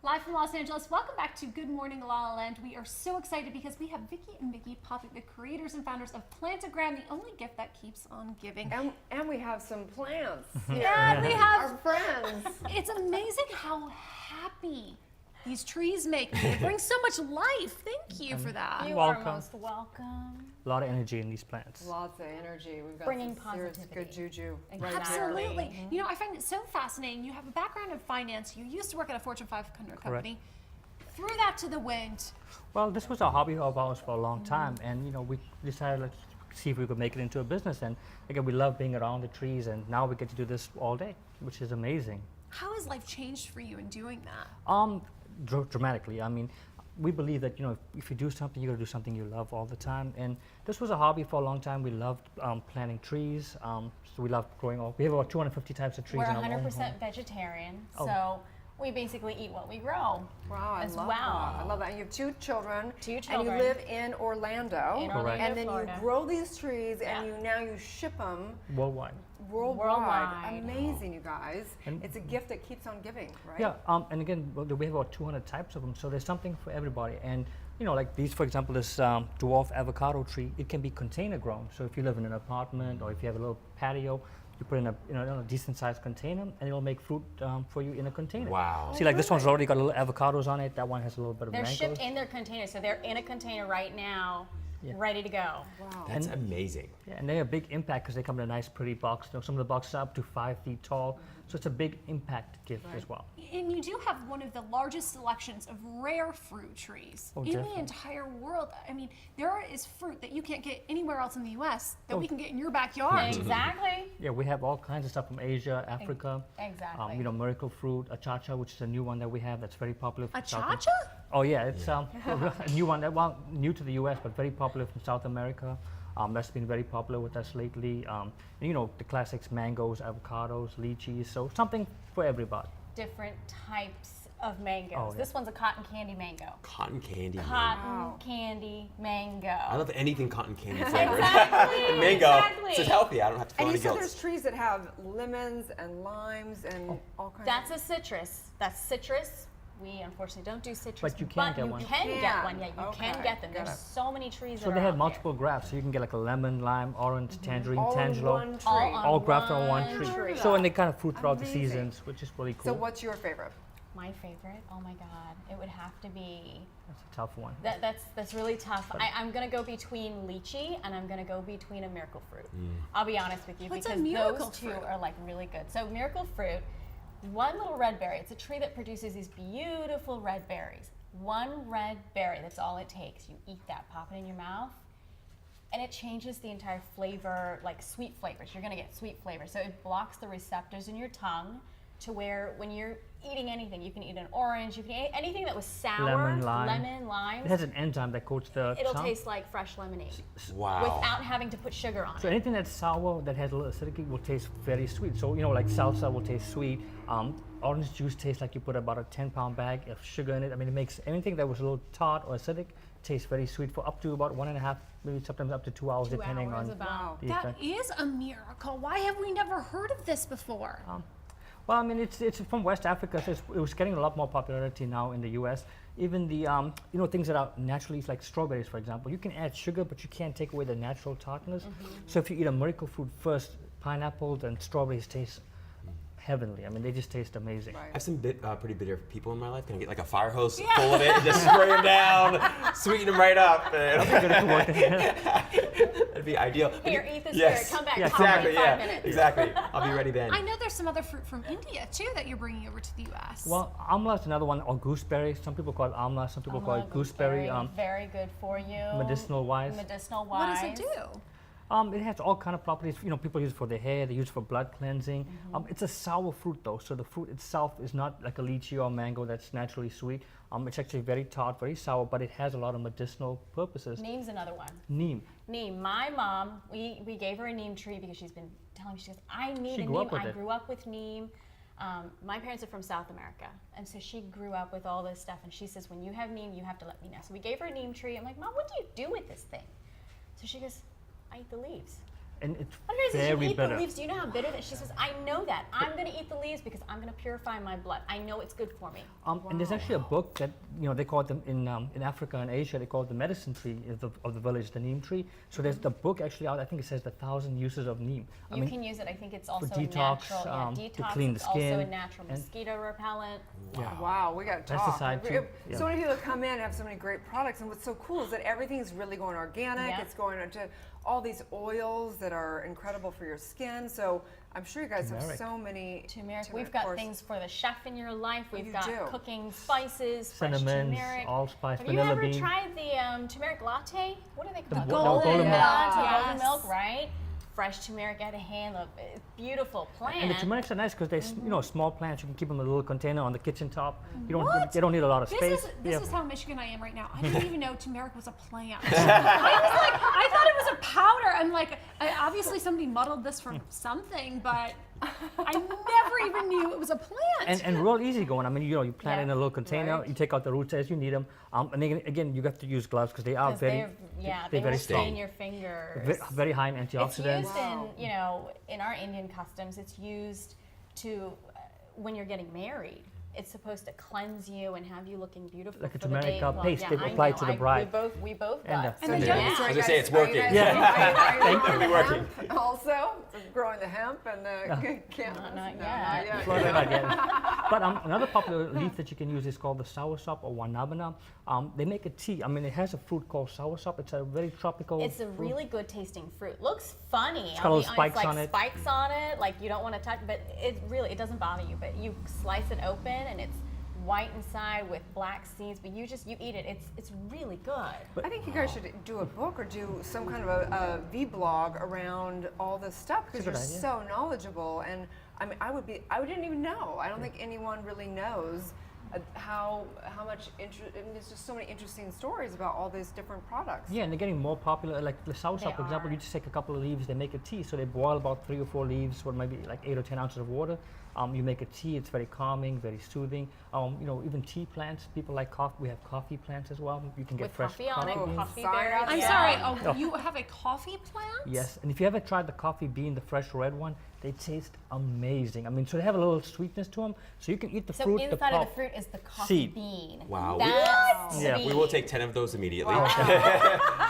Live from Los Angeles. Welcome back to Good Morning La La Land. We are so excited because we have Vicki and Mickey Poppy, the creators and founders of Plantogram, the only gift that keeps on giving. And we have some plants. Yeah, we have our friends. It's amazing how happy these trees make me. They bring so much life. Thank you for that. You Welcome. are most welcome. A lot of energy in these plants. Lots of energy. We've got Bringing some serious positivity. good juju. Exactly. Absolutely. You know, I find it so fascinating. You have a background in finance. You used to work at a Fortune 500 company. Threw that to the wind. Well, this was a hobby of ours for a long time, and you know, we decided let's see if we could make it into a business. And again, we love being around the trees, and now we get to do this all day, which is amazing. How has life changed for you in doing that? Dramatically. I mean, we believe that, you know, if you do something, you got to do something you love all the time. And this was a hobby for a long time. We loved planting trees. So we love growing all. We have about 250 types of trees. We're in our own home. 100% vegetarian, so we basically eat what we grow. Wow, as I love well. that. I love that. And you have two children. Two children. And you live in Orlando. In Correct. Orlando, And then Florida. you grow these trees and Yeah. you ship them Worldwide. worldwide. Worldwide. Amazing, you guys. And- It's a gift that keeps on giving, right? Yeah, and again, we have about 200 types of them, so there's something for everybody. And you know, like these, for example, this dwarf avocado tree, it can be container grown. So if you live in an apartment or if you have a little patio, you put in a decent sized container, and it'll make fruit for you in a container. Wow. See, like this one's already got little avocados on it. That one has a little bit of They're mangoes. shipped in their containers, so they're in a container right now, ready to go. Wow. That's amazing. Yeah, and they have a big impact because they come in a nice, pretty box. You know, some of the boxes are up to 5 feet tall, so it's a big impact gift as well. And you do have one of the largest selections of rare fruit trees in the definitely. entire world. I mean, there is fruit that you can't get anywhere else in the U.S. that we can get in your backyard. Exactly. Yeah, we have all kinds of stuff from Asia, Africa. Exactly. You know, miracle fruit, achacha, which is a new one that we have that's very popular. A from South cha-cha? Oh yeah, it's a new one that new to the U.S. but very popular from South America. That's been very popular with us lately. And, you know, the classics: mangoes, avocados, lychees. So something for everybody. Different types of mangoes. Oh, yeah. This one's a cotton candy mango. Cotton candy. Cotton candy mango. I love anything cotton candy flavored. Exactly. And mango. Exactly. So it's healthy. I don't have to feel And you any said guilt. there's trees that have lemons and limes and all kinds That's of... a citrus. That's citrus. We unfortunately don't do citrus, But you can get one. you can You get can. one. Yeah, you Okay, can get them. got There's it. so many trees So that they are have out multiple grafts, so you can get like a lemon, lime, orange, tangerine, all in tangelo, one tree. All on grafted on one one tree. tree. So and they kind of fruit throughout the Amazing. seasons, which is really So cool. what's your favorite? My favorite. Oh my God, it would have to be. That's a tough one. That's really tough. I'm gonna go between lychee and I'm gonna go between a miracle fruit. I'll be honest with you What's a because miracle those two fruit? are like really good. So miracle fruit, one little red berry. It's a tree that produces these beautiful red berries. One red berry. That's all it takes. You eat that, pop it in your mouth, and it changes the entire flavor, like sweet flavors. You're gonna get sweet flavors. So it blocks the receptors in your tongue to where when you're eating anything, you can eat an orange, you can eat anything that was sour, Lemon, lime. It has an enzyme that coats the It'll tongue. taste like fresh lemonade Wow. without having to put sugar on So it. anything that's sour that has a little acidity will taste very sweet. So you know, like salsa will taste sweet. Orange juice tastes like you put about a 10-pound bag of sugar in it. I mean, it makes anything that was a little tart or acidic taste very sweet for up to about 1.5, maybe sometimes up to 2 hours, 2 depending hours on about. the That effect. is a miracle. Why have we never heard of this before? Well, I mean, it's from West Africa, so it was getting a lot more popularity now in the U.S. Even the you know, things that are naturally, like strawberries, for example, you can add sugar, but you can't take away the natural tartness. So if you eat a miracle fruit first, pineapples and strawberries taste heavenly. I mean, they just taste amazing. Right. I have some pretty bitter people in my life. Can I get like a fire hose full of it and just spray them down, sweeten them right up? That'd be ideal. But Here, eat this yes. here. Come back. Yeah, call me Exactly, in 5 yeah. minutes. Exactly. I'll be ready then. I know there's some other fruit from India too that you're bringing over to the U.S. Well, amla is another one, or gooseberry. Some people call it amla, some people call it gooseberry. Very good for you. medicinal wise. Medicinal what wise. does it do? It has all kind of properties. You know, people use it for their hair. They use it for blood cleansing. It's a sour fruit though, so the fruit itself is not like a lychee or mango that's naturally sweet. It's actually very tart, very sour, but it has a lot of medicinal purposes. Neem's another one. Neem. Neem. My mom, we gave her a neem tree because she's been telling me, she goes, I need She a grew neem. up with I it. grew up with neem. My parents are from South America, and so she grew up with all this stuff, and she says, when you have neem, you have to let me know. So we gave her a neem tree. I'm like, Mom, what do you do with this thing? So she goes, I eat the leaves. and it's What it is very you eat bitter. the leaves. Do you know how bitter that? She says, I know that. I'm going to eat the leaves because I'm going to purify my blood. I know it's good for me. And there's actually a book that they call it in Africa and Asia, they call it the medicine tree of the village, the neem tree. So there's the book actually out. I think it says the 1,000 uses of neem. You can use it. I think it's also a detox, natural to detox. clean the It's also a skin, natural and- mosquito repellent. Wow, we got to talk. Pesticide, too. Yeah. So many people come in and have so many great products, and what's so cool is that everything's really going organic. Yeah. It's going into all these oils that are incredible for your skin. So I'm sure you guys have Turmeric. so many. Turmeric. We've got things for the chef in your life. We've You got do. cooking spices, fresh Cinnamons, turmeric. allspice, Have you vanilla ever bean. tried the turmeric latte? What are they called? golden milk. latte, Yes. golden milk, right? Fresh turmeric out of hand, a beautiful plant. And the turmerics are nice because they're small plants. You can keep them in a little container on the kitchen top. You don't What? they don't need a lot of This space. is Yeah. how Michigan I am right now. I didn't even know turmeric was a plant. I thought it was a powder. I'm like, obviously somebody muddled this from something, but I never even knew it was a plant. And real easy going. I mean, you plant it in a little container. Right. You take out the roots as you need them. And then again, you have to use gloves because they are 'Cause very, they very will strong. stain your fingers. Very high in It's antioxidants. used in our Indian customs. It's used to when you're getting married. It's supposed to cleanse you and have you looking beautiful Like a for the turmeric, day. paste yeah, they I apply know. to the bride. We both And, got. And then some. don't- Yeah. So I was you gonna say, guys- it's are you working. guys- Yeah. Are you Thank you. growing Working. hemp also? Growing the hemp and the cannabis? Not No, yet. not yet. Florida, not yet. But another popular leaf that you can use is called the soursop or wanabana. They make a tea. I mean, it has a fruit called soursop. It's a very tropical It's a fruit. really good tasting fruit. Looks funny. It's got little I'll be honest, spikes like on it. spikes on it. Like you don't want to touch, but it doesn't bother you. But you slice it open and it's white inside with black seeds. But you eat it. It's really good. I think you guys should do a book or do some kind of a vlog around all this stuff because It's a you're good idea. so knowledgeable. And I mean, I didn't even know. I don't think anyone really knows how much interest. I mean, there's just so many interesting stories about all these different products. Yeah, and they're getting more popular. Like the soursop, They for example, are. you just take a couple of leaves, they make a tea. So they boil about 3 or 4 leaves with maybe like 8 or 10 ounces of water. You make a tea. It's very calming, very soothing. Even tea plants. People like coffee. We have coffee plants as well. You can get With fresh coffee on it, beans. coffee Sign berries. up. I'm Yeah. sorry. Oh. You have a coffee plant? Yes, and if you ever tried the coffee bean, the fresh red one, they taste amazing. I mean, so they have a little sweetness to them. So you can eat the So fruit, the inside of pulp. the fruit is the coffee Seed. bean. Wow. That's Yeah. sweet. We will take 10 of those immediately.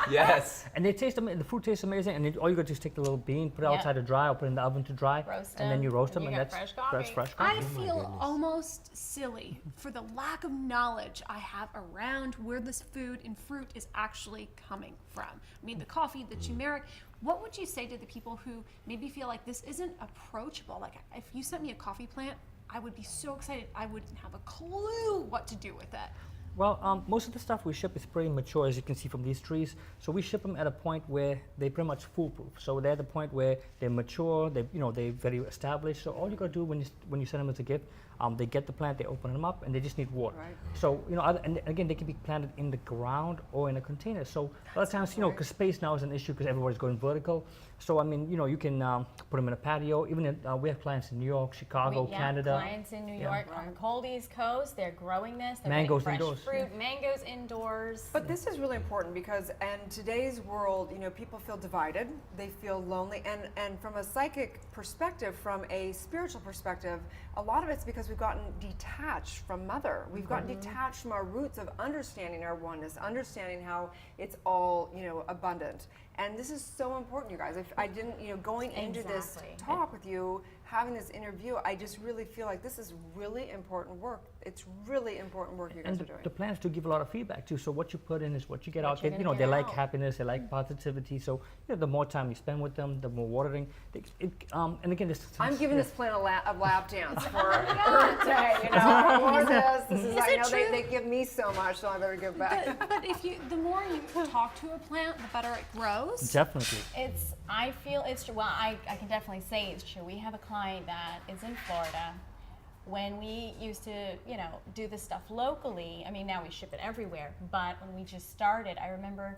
Yes. And they taste the fruit tastes amazing. And all you got to do is take the little bean, put it Yeah. outside to dry, or put it in the oven to dry, Roast and then you them, roast and them, you and got that's fresh fresh coffee. I coffee. feel almost silly for the lack of knowledge I have around where this food and fruit is actually coming from. I mean, the coffee, the turmeric. What would you say to the people who maybe feel like this isn't approachable? Like, if you sent me a coffee plant, I would be so excited. I wouldn't have a clue what to do with it. Well, most of the stuff we ship is pretty mature, as you can see from these trees. So we ship them at a point where they're pretty much foolproof. So they're at the point where they're mature, they're very established. So all you gotta do when you send them as a gift, they get the plant, they open them up, and they just need water. Right. So and again, they can be planted in the ground or in a container. So a lot of times, because space now is an issue because everybody's going vertical. So I mean, you can put them in a patio. Even we have clients in New York, Chicago, Canada. Clients in New Yeah. York on the cold East Coast, they're growing this. They're Mangoes getting fresh indoors. fruit, mangoes indoors. But this is really important because in today's world, people feel divided, they feel lonely, and from a psychic perspective, from a spiritual perspective, a lot of it's because we've gotten detached from Mother. We've gotten detached from our roots of understanding our oneness, understanding how it's all, abundant. And this is so important, you guys. If I didn't, going into this Exactly. talk with you, having this interview, I just really feel like this is really important work. It's really important work you guys And are doing. the plants do give a lot of feedback too. So what you put in is what you get What out. you're They, gonna they get like out. happiness, they like positivity. So the more time you spend with them, the more watering. And again, I'm giving this plant a lap dance for Earth Day. More of this. This is, I it know true? they give me so much, so I better give back. But the more you talk to a plant, the better it grows. Definitely. I feel it's true. Well, I can definitely say it's true. We have a client that is in Florida. When we used to, do this stuff locally, I mean, now we ship it everywhere, but when we just started, I remember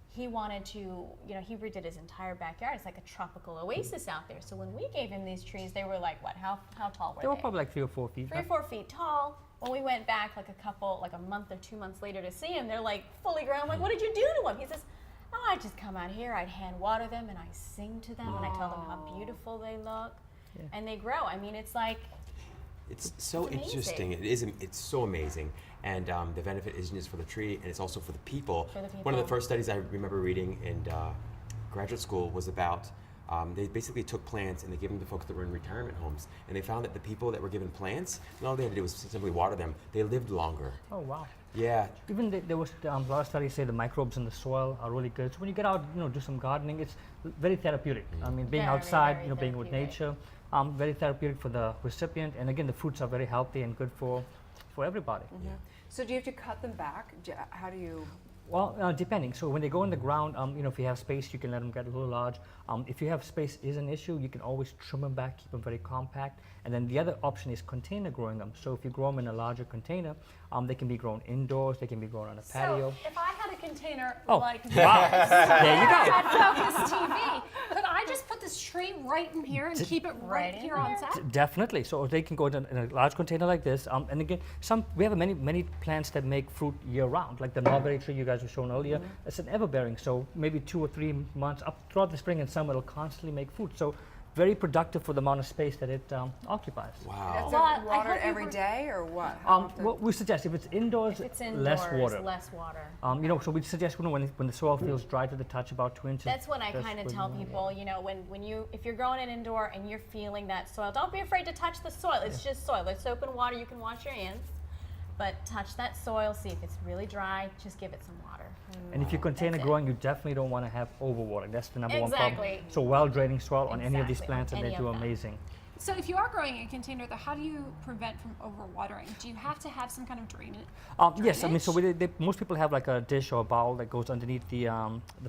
he wanted to, he redid his entire backyard. It's like a tropical oasis out there. So when we gave him these trees, they were like, what, how tall were They were probably like 3 or 4 feet. 3 or 4 feet tall. When we went back like a month or 2 months later to see him, they're like fully grown. I'm like, what did you do to him? He says, Oh, I just come out here, I'd hand water them, and I sing to them, and I tell them how beautiful they look, and they grow. I mean, it's like, It's so It's amazing. interesting. It is. It's so amazing, and the benefit isn't just for the tree, and it's also for the people. For the One of the people. first studies I remember reading in graduate school was about. They basically took plants and they gave them to folks that were in retirement homes, and they found that the people that were given plants, and all they had to do was simply water them, they lived longer. Oh wow. Yeah. Even there was a lot of studies say the microbes in the soil are really good. So when you get out, do some gardening, it's very therapeutic. I mean, being Very, outside, very being with therapeutic. nature, very therapeutic for the recipient. And again, the fruits are very healthy and good for everybody. So do you have to cut them back? How do you? Well, depending. So when they go in the ground, if you have space, you can let them get a little large. If you have space is an issue, you can always trim them back, keep them very compact. And then the other option is container growing them. So if you grow them in a larger container, they can be grown indoors, they can be grown on a patio. So if I had a container Oh, like this There you go. at Focus TV, could I just put this tree right in here and keep it right Right in here on there. set? Definitely. So they can go in a large container like this. And again, we have many plants that make fruit year round, like the mulberry tree you guys were shown earlier. It's an everbearing, so maybe 2 or 3 months up throughout the spring and summer, it'll constantly make fruit. So very productive for the amount of space that it occupies. Wow. That's Well, I watered hope you every were- day or what? How often? What we suggest, if it's indoors, if it's indoors, less water. less water. So we suggest when the soil feels dry to the touch, about 2 inches. That's when I kind of when tell you- people, if you're growing it indoor and you're feeling that soil, don't be afraid to touch the soil. It's just soil. It's soap and water. You can wash your hands, but touch that soil. See if it's really dry. Just give it some water. And if you're container That's it. growing, you definitely don't want to have overwatering. That's the number one problem. Exactly. So well-draining soil on any of these Exactly, plants, and any they of do them. amazing. So if you are growing in a container, though, how do you prevent from overwatering? Do you have to have some kind of drainage? Yes, I mean, so most people have like a dish or a bowl that goes underneath the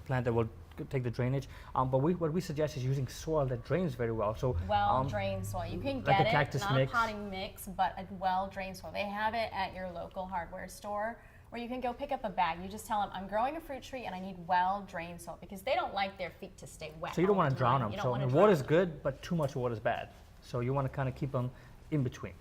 plant that will take the drainage. But what we suggest is using soil that drains very well. So Well-drained soil. You can like get a it, cactus not mix. a potting mix, but a well-drained soil. They have it at your local hardware store, where you can go pick up a bag. You just tell them, I'm growing a fruit tree and I need well-drained soil, because they don't like their feet to stay wet. So you don't all want the to drown time. them. You don't So wanna I mean, drown water's them. good, but too much water is bad. So you want to kind of keep them in between.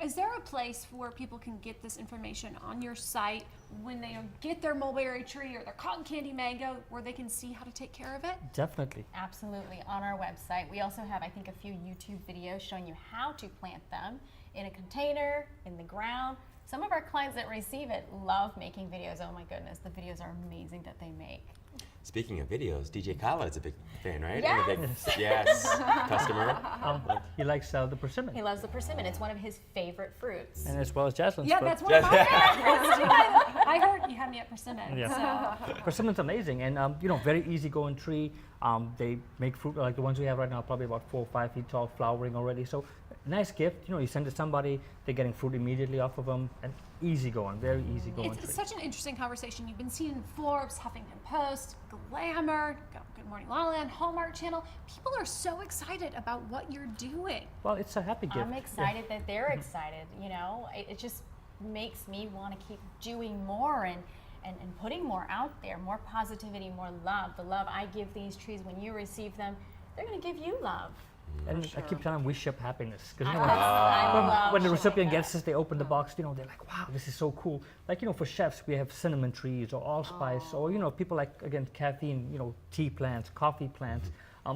Is there a place where people can get this information on your site when they get their mulberry tree or their cotton candy mango, where they can see how to take care of it? Definitely. Absolutely, on our website. We also have, I think, a few YouTube videos showing you how to plant them in a container, in the ground. Some of our clients that receive it love making videos. Oh my goodness, the videos are amazing that they make. Speaking of videos, DJ Kala is a big fan, right? Yes. And a big, yes, customer. He likes the persimmon, He loves the persimmon. It's one of his favorite fruits. and as well as jasmine. Yeah, that's one of my favorites. I heard you had me at persimmon. Yeah. So. Persimmon's amazing, and very easy-going tree. They make fruit like the ones we have right now, probably about 4 or 5 feet tall, flowering already. So nice gift. You send it to somebody, they're getting fruit immediately off of them, and easy-going, very easy-going It's tree. such an interesting conversation. You've been seen in Forbes, Huffington Post, Glamour, Good Morning LaLa, and Hallmark Channel. People are so excited about what you're doing. Well, it's a happy gift. I'm excited that they're excited. It just makes me want to keep doing more and putting more out there, more positivity, more love. The love I give these trees, when you receive them, they're going to give you love. And I keep telling them we ship happiness. Because I love when the showing recipient that. gets this, they open the box, they're like, wow, this is so cool. Like, for chefs, we have cinnamon trees or allspice, or, people like, again, caffeine, tea plants, coffee plants.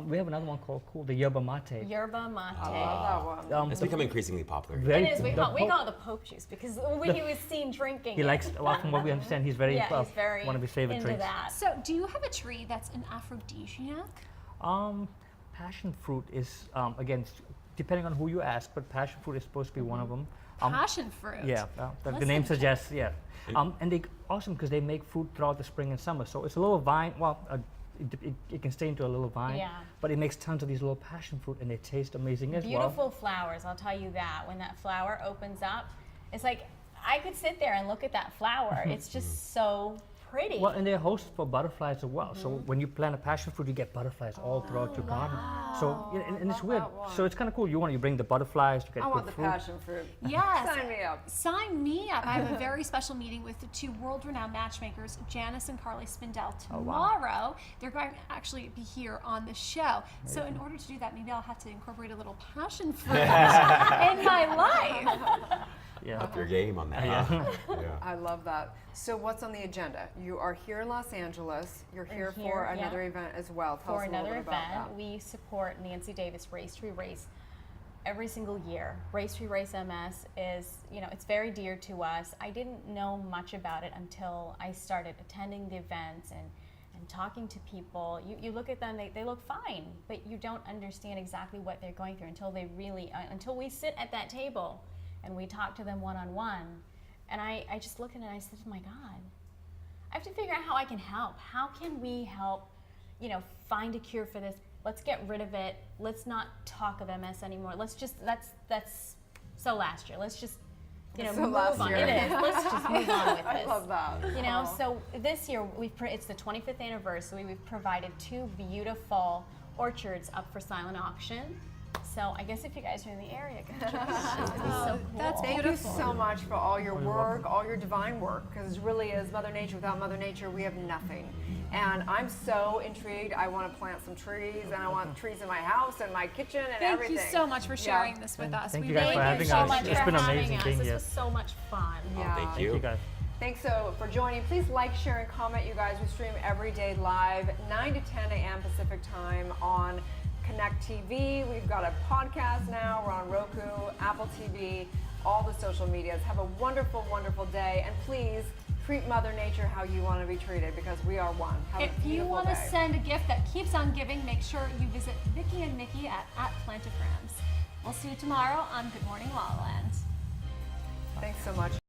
We have another one called the yerba mate. Yerba mate. I love that one. It's becoming increasingly popular. Very- It is. We the call Pope- it the Pope juice, because when he was seen drinking He it. likes, well, from what we understand, he's very, Yeah, he's very one of his favorite into drinks. that. So, do you have a tree that's an aphrodisiac? Passion fruit is, again, depending on who you ask, but passion fruit is supposed to be one of them. Passion fruit. Yeah, the Listen, name suggests, yeah. And they're awesome because they make fruit throughout the spring and summer. So it's a little vine, it can stay into a little vine, Yeah. but it makes tons of these little passion fruit and they taste amazing as well. Beautiful flowers, I'll tell you that. When that flower opens up, it's like I could sit there and look at that flower. It's just so pretty. Well, and they're host for butterflies as well. So when you plant a passion fruit, you get butterflies all throughout your garden. So and it's weird. that one. So it's kind of cool. You bring the butterflies, you get I want good the fruit. passion fruit. Yes. Sign me up. Sign me up. I have a very special meeting with the two world-renowned matchmakers, Janice and Carly Spindell, tomorrow. They're going to actually be here on the show. So in order to do that, maybe I'll have to incorporate a little passion fruit in my life. Yeah. Up your game on that. Yeah. Huh? Yeah. I love that. So what's on the agenda? You are here in Los Angeles. You're here for here, yeah. another event as well. Tell For us a little another bit about event, that. we support Nancy Davis Race to Erase every single year. Race to Erase MS is, it's very dear to us. I didn't know much about it until I started attending the events and talking to people. You look at them, they look fine, but you don't understand exactly what they're going through until we sit at that table and we talk to them one-on-one. And I just looked at it and I said, oh my God, I have to figure out how I can help. How can we help, find a cure for this? Let's get rid of it. Let's not talk of MS anymore. That's so last year. Let's just, So move last on. year. It is. Let's just move on with this. I love that. So this year, it's the 25th anniversary. We've provided 2 beautiful orchards up for silent auction. So I guess if you guys are in the area, go check it out. It'd be so cool. That's Thank beautiful. you so much for all your work, all your divine work, because it really is Mother Nature. Without Mother Nature, we have nothing. And I'm so intrigued. I want to plant some trees, and I want trees in my house and my kitchen and Thank everything. you so much for sharing this with us. Thank We you guys really for Thank you having so us. much It's for been having amazing us. being This here. was so much fun. Yeah. Thank Thank you guys. Thanks for joining. Please like, share, and comment, you guys. We stream every day live, 9 to 10 a.m. Pacific time on Connect TV. We've got a podcast now. We're on Roku, Apple TV, all the social medias. Have a wonderful, wonderful day. And please treat Mother Nature how you want to be treated, because we are one. Have If a you beautiful want to day. send a gift that keeps on giving, make sure you visit Vicki and Nikki at Plantograms. We'll see you tomorrow on Good Morning LaLa Land. Thanks so much.